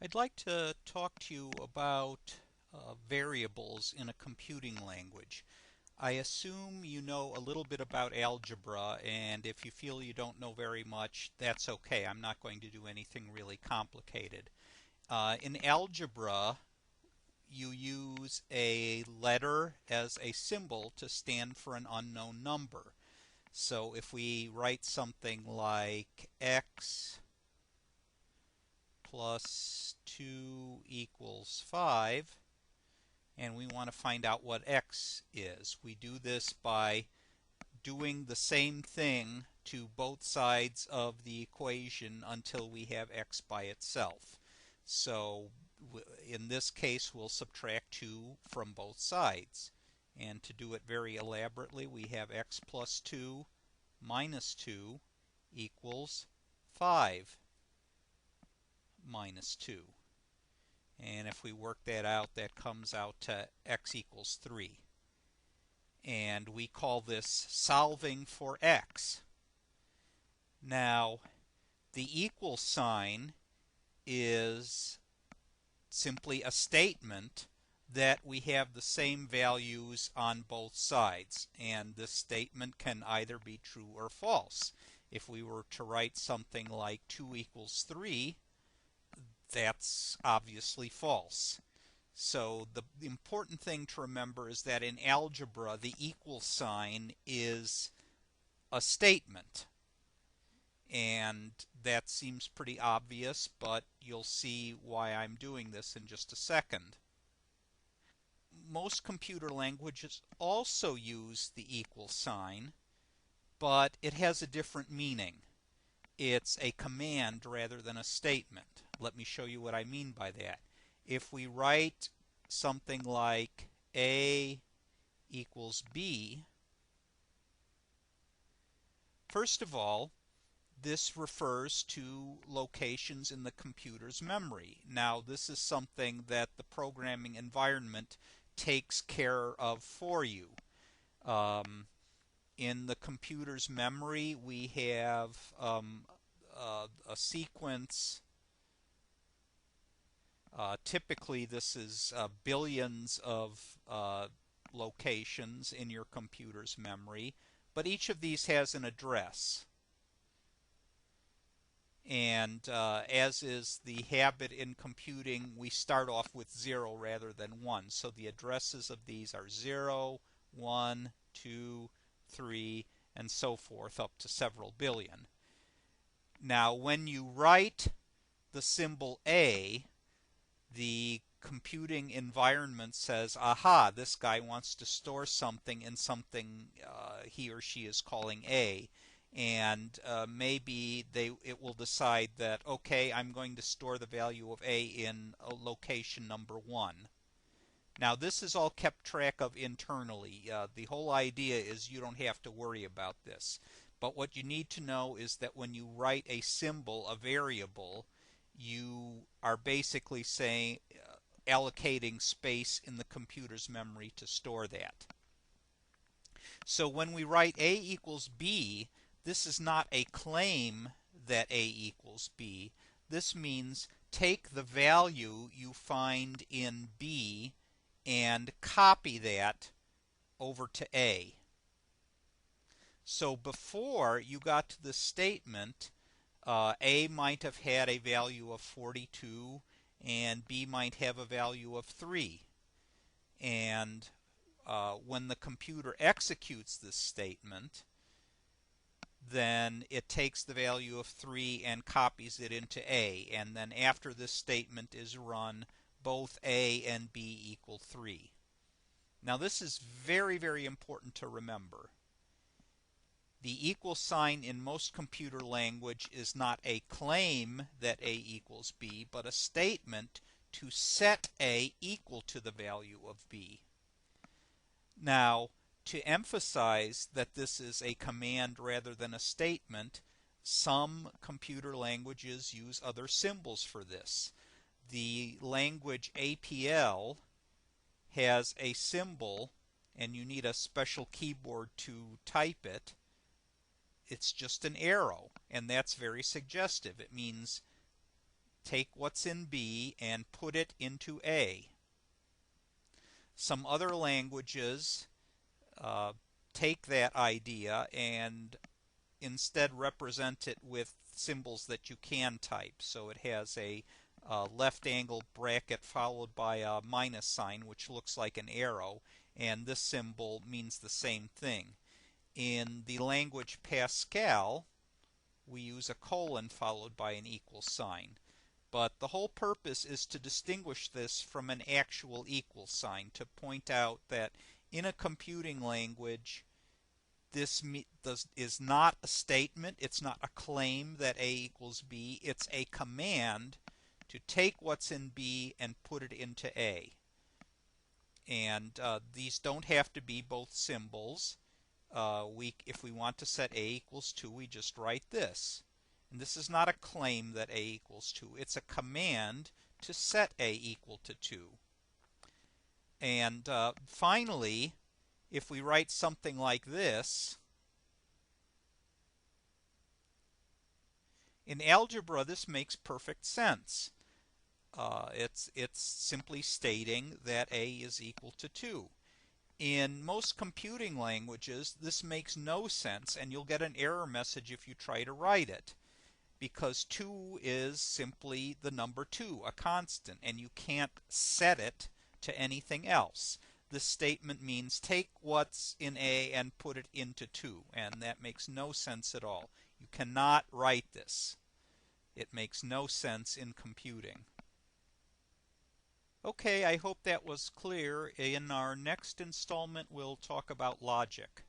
I'd like to talk to you about variables in a computing language. I assume you know a little bit about algebra, and if you feel you don't know very much, that's okay. I'm not going to do anything really complicated. In algebra, you use a letter as a symbol to stand for an unknown number. So if we write something like x plus 2 equals 5, and we want to find out what x is. We do this by doing the same thing to both sides of the equation until we have x by itself. So in this case, we'll subtract 2 from both sides. And to do it very elaborately, we have x plus 2 minus 2 equals 5 minus 2. And if we work that out, that comes out to x equals 3. And we call this solving for x. Now, the equal sign is simply a statement that we have the same values on both sides. And this statement can either be true or false. If we were to write something like 2 equals 3, that's obviously false. So the important thing to remember is that in algebra, the equal sign is a statement. And that seems pretty obvious, but you'll see why I'm doing this in just a second. Most computer languages also use the equal sign, but it has a different meaning. It's a command rather than a statement. Let me show you what I mean by that. If we write something like A equals B, first of all, this refers to locations in the computer's memory. Now, this is something that the programming environment takes care of for you. In the computer's memory, we have a sequence. Typically, this is billions of locations in your computer's memory, but each of these has an address. And as is the habit in computing, we start off with 0 rather than 1. So the addresses of these are 0, 1, 2, 3, and so forth up to several billion. Now, when you write the symbol A, the computing environment says, aha, this guy wants to store something in something he or she is calling A. And maybe it will decide that, okay, I'm going to store the value of A in location number 1. Now, this is all kept track of internally. The whole idea is you don't have to worry about this. But what you need to know is that when you write a symbol, a variable, you are basically saying allocating space in the computer's memory to store that. So when we write A equals B, this is not a claim that A equals B. This means take the value you find in B and copy that over to A. So before you got to the statement, A might have had a value of 42 and B might have a value of 3. And when the computer executes this statement, then it takes the value of 3 and copies it into A. And then after this statement is run, both A and B equal 3. Now this is very, very important to remember. The equal sign in most computer language is not a claim that A equals B, but a statement to set A equal to the value of B. Now, to emphasize that this is a command rather than a statement, some computer languages use other symbols for this. The language APL has a symbol, and you need a special keyboard to type it. It's just an arrow, and that's very suggestive. It means take what's in B and put it into A. Some other languages uh, take that idea and instead represent it with symbols that you can type. So it has a left angle bracket followed by a minus sign, which looks like an arrow, and this symbol means the same thing. In the language Pascal, we use a colon followed by an equal sign. But the whole purpose is to distinguish this from an actual equal sign, to point out that in a computing language, this is not a statement, it's not a claim that A equals B, it's a command to take what's in B and put it into A. And these don't have to be both symbols. If we want to set A equals 2, we just write this. And this is not a claim that A equals 2. It's a command to set A equal to 2. And finally, if we write something like this, in algebra this makes perfect sense. It's simply stating that A is equal to 2. In most computing languages, this makes no sense, and you'll get an error message if you try to write it, because 2 is simply the number 2, a constant, and you can't set it to anything else. This statement means take what's in A and put it into 2, and that makes no sense at all. You cannot write this. It makes no sense in computing. Okay, I hope that was clear. In our next installment, we'll talk about logic.